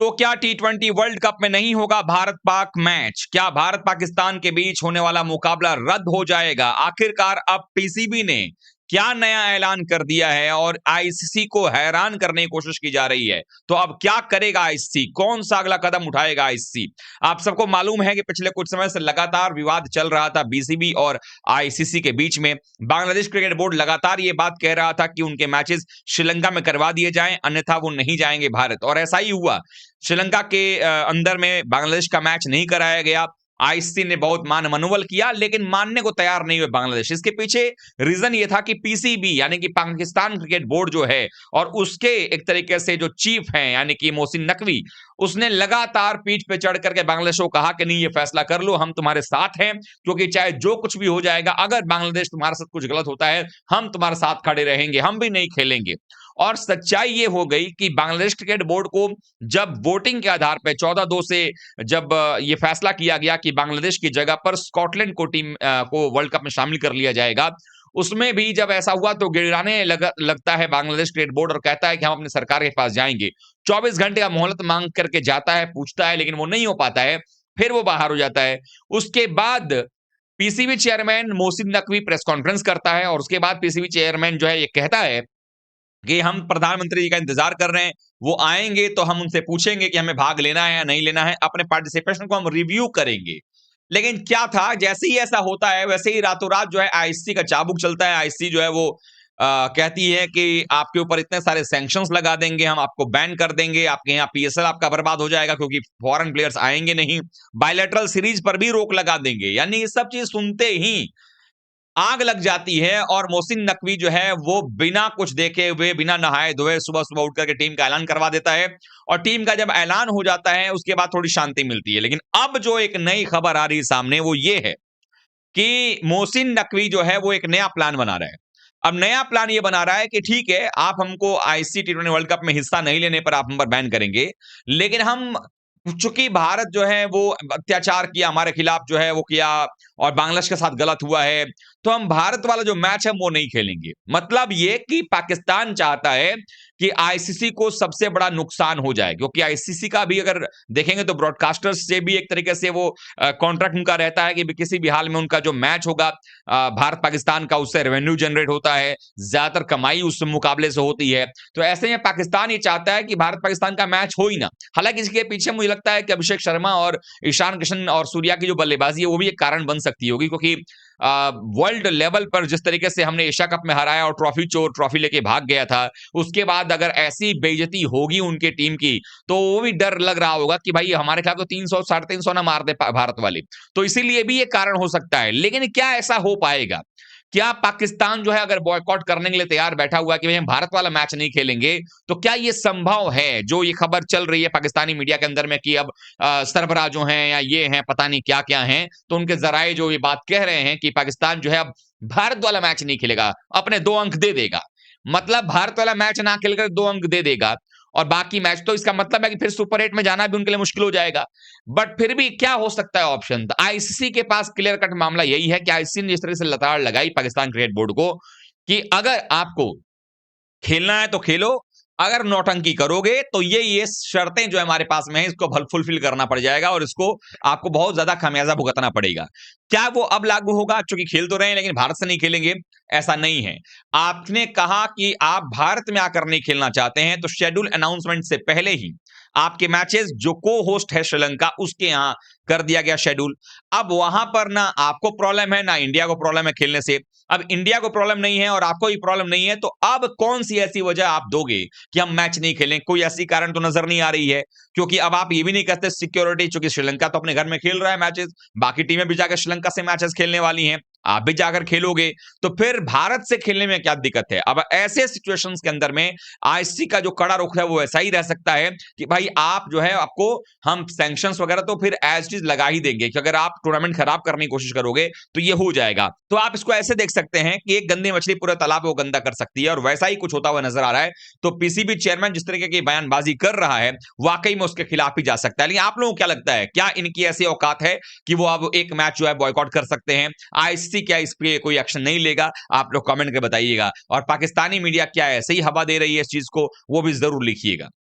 तो क्या टी20 world cup में नहीं होगा भारत पाक मैच? क्या भारत पाकिस्तान के बीच होने वाला मुकाबला रद्द हो जाएगा? आखिरकार अब पीसीबी ने क्या नया ऐलान कर दिया है और आईसीसी को हैरान करने की कोशिश की जा रही है। तो अब क्या करेगा आईसीसी? कौन सा अगला कदम उठाएगा आईसीसी? आप सबको मालूम है कि पिछले कुछ समय से लगातार विवाद चल रहा था बीसीबी और आईसीसी के बीच में। बांग्लादेश क्रिकेट बोर्ड लगातार ये बात कह रहा था कि उनके मैचेस श्रीलंका में करवा दिए जाएं, अन्यथा वो नहीं जाएंगे भारत, और ऐसा ही हुआ। श्रीलंका के अंदर में बांग्लादेश का मैच नहीं कराया गया। आईसीसी ने बहुत मनोबल किया, लेकिन मानने को तैयार नहीं हुए बांग्लादेश। इसके पीछे रीजन ये था कि पीसीबी यानी कि पाकिस्तान क्रिकेट बोर्ड जो है, और उसके एक तरीके से जो चीफ हैं यानी कि मोहसिन नकवी, उसने लगातार पीठ पे चढ़ करके बांग्लादेश को कहा कि नहीं, ये फैसला कर लो, हम तुम्हारे साथ हैं, क्योंकि चाहे जो कुछ भी हो जाएगा, अगर बांग्लादेश तुम्हारे साथ कुछ गलत होता है, हम तुम्हारे साथ खड़े रहेंगे, हम भी नहीं खेलेंगे। और सच्चाई ये हो गई कि बांग्लादेश क्रिकेट बोर्ड को जब वोटिंग के आधार पर 14-2 से जब ये फैसला किया गया कि बांग्लादेश की जगह पर स्कॉटलैंड को टीम को वर्ल्ड कप में शामिल कर लिया जाएगा, उसमें भी जब ऐसा हुआ तो गिड़गिड़ाने लगता है बांग्लादेश क्रिकेट बोर्ड और कहता है कि हम अपनी सरकार के पास जाएंगे। 24 घंटे का मोहलत मांग करके जाता है, पूछता है, लेकिन वो नहीं हो पाता है, फिर वो बाहर हो जाता है। उसके बाद PCB chairman Mohsin Naqvi press conference करता है और उसके बाद पीसीबी चेयरमैन जो है ये कहता है कि हम प्रधानमंत्री जी का इंतजार कर रहे हैं, वो आएंगे तो हम उनसे पूछेंगे कि हमें भाग लेना है या नहीं लेना है, अपने पार्टिसिपेशन को हम रिव्यू करेंगे। लेकिन क्या था, जैसे ही ऐसा होता है वैसे ही रातों रात जो है आईसीसी का चाबुक चलता है। आईसीसी जो है वो कहती है कि आपके ऊपर इतने सारे सैंक्शंस लगा देंगे, हम आपको बैन कर देंगे, आपके यहाँ पीएसएल आपका बर्बाद हो जाएगा क्योंकि फॉरेन प्लेयर्स आएंगे नहीं, बायलैटरल सीरीज पर भी रोक लगा देंगे। यानी ये सब चीज सुनते ही आग लग जाती है और मोहसिन नकवी जो है वो बिना कुछ देखे हुए, बिना नहाए धोए सुबह सुबह उठ करके टीम का ऐलान करवा देता है। और टीम का जब ऐलान हो जाता है उसके बाद थोड़ी शांति मिलती है। लेकिन अब जो एक नई खबर आ रही है सामने वो ये है कि मोहसिन नकवी जो है वो एक नया प्लान बना रहा है। अब नया प्लान ये बना रहा है कि ठीक है, आप हमको आईसीसी टी20 वर्ल्ड कप में हिस्सा नहीं लेने पर आप हम पर बैन करेंगे, लेकिन हम, चूंकि भारत जो है वो अत्याचार किया हमारे खिलाफ, जो है वो किया और बांग्लादेश के साथ गलत हुआ है, तो हम भारत वाला जो मैच है वो नहीं खेलेंगे। मतलब ये कि पाकिस्तान चाहता है कि आईसीसी को सबसे बड़ा नुकसान हो जाए, क्योंकि आईसीसी का भी अगर देखेंगे तो ब्रॉडकास्टर्स से भी एक तरीके से वो कॉन्ट्रैक्ट उनका रहता है कि किसी भी हाल में उनका जो मैच होगा भारत पाकिस्तान का, उससे रेवेन्यू जनरेट होता है, ज्यादातर कमाई उस मुकाबले से होती है। तो ऐसे में पाकिस्तान ये चाहता है कि भारत पाकिस्तान का मैच हो ही ना। हालांकि इसके पीछे मुझे लगता है कि अभिषेक शर्मा और ईशान किशन और सूर्या की जो बल्लेबाजी है वो भी एक कारण बन सकती होगी, क्योंकि वर्ल्ड लेवल पर जिस तरीके से हमने एशिया कप में हराया और ट्रॉफी चोर ट्रॉफी लेके भाग गया था, उसके बाद अगर ऐसी बेइज्जती होगी उनके टीम की, तो वो भी डर लग रहा होगा कि भाई हमारे खिलाफ तो 300 350 ना मार दे भारत वाले। तो इसीलिए भी ये कारण हो सकता है। लेकिन क्या ऐसा हो पाएगा? क्या पाकिस्तान जो है अगर बॉयकॉट करने के लिए तैयार बैठा हुआ है कि भाई हम भारत वाला मैच नहीं खेलेंगे, तो क्या ये संभव है? जो ये खबर चल रही है पाकिस्तानी मीडिया के अंदर में कि अब सरबराह जो हैं या ये हैं पता नहीं क्या क्या हैं, तो उनके जराए जो ये बात कह रहे हैं कि पाकिस्तान जो है अब भारत वाला मैच नहीं खेलेगा, अपने 2 अंक दे देगा। मतलब भारत वाला मैच ना खेलकर 2 अंक दे देगा और बाकी मैच, तो इसका मतलब है कि फिर सुपर 8 में जाना भी उनके लिए मुश्किल हो जाएगा। बट फिर भी क्या हो सकता है ऑप्शन? तो आईसीसी के पास क्लियर कट मामला यही है कि आईसीसी ने जिस तरह से लताड़ लगाई पाकिस्तान क्रिकेट बोर्ड को कि अगर आपको खेलना है तो खेलो, अगर नौटंकी करोगे तो ये शर्तें जो हमारे पास में है इसको फुलफिल करना पड़ जाएगा और इसको आपको बहुत ज्यादा खामियाजा भुगतना पड़ेगा। क्या वो अब लागू होगा? क्योंकि खेल तो रहे हैं लेकिन भारत से नहीं खेलेंगे, ऐसा नहीं है। आपने कहा कि आप भारत में आकर नहीं खेलना चाहते हैं, तो शेड्यूल अनाउंसमेंट से पहले ही आपके मैचेस जो को होस्ट है श्रीलंका, उसके यहां कर दिया गया शेड्यूल। अब वहां पर ना आपको प्रॉब्लम है ना इंडिया को प्रॉब्लम है खेलने से। अब इंडिया को प्रॉब्लम नहीं है और आपको ही प्रॉब्लम नहीं है, तो अब कौन सी ऐसी वजह आप दोगे कि हम मैच नहीं खेलें? कोई ऐसी कारण तो नजर नहीं आ रही है, क्योंकि अब आप ये भी नहीं कहते सिक्योरिटी, चूंकि श्रीलंका तो अपने घर में खेल रहा है मैचेस, बाकी टीमें भी जाकर श्रीलंका से मैचेस खेलने वाली हैं, आप भी जाकर खेलोगे, तो फिर भारत से खेलने में क्या दिक्कत है? अब ऐसे सिचुएशंस के अंदर में आईसीसी का जो कड़ा रुख है वो ऐसा ही रह सकता है कि भाई आप जो है, आपको हम सैंक्शंस वगैरह तो फिर एज इट इज लगा ही देंगे कि अगर आप टूर्नामेंट खराब करने की कोशिश करोगे तो ये हो जाएगा। तो आप इसको ऐसे देख सकते हैं कि एक गंदी मछली पूरे तालाब को गंदा कर सकती है, और वैसा ही कुछ होता हुआ नजर आ रहा है। तो पीसीबी चेयरमैन जिस तरीके की बयानबाजी कर रहा है, वाकई में उसके खिलाफ ही जा सकता है। लेकिन आप लोगों को क्या लगता है, क्या इनकी ऐसी औकात है कि वो अब एक मैच जो है बॉयकॉट कर सकते हैं? आईसीसी क्या इस पे कोई एक्शन नहीं लेगा? आप लोग कमेंट करके बताइएगा। और पाकिस्तानी मीडिया क्या ऐसे ही हवा दे रही है इस चीज को, वो भी जरूर लिखिएगा।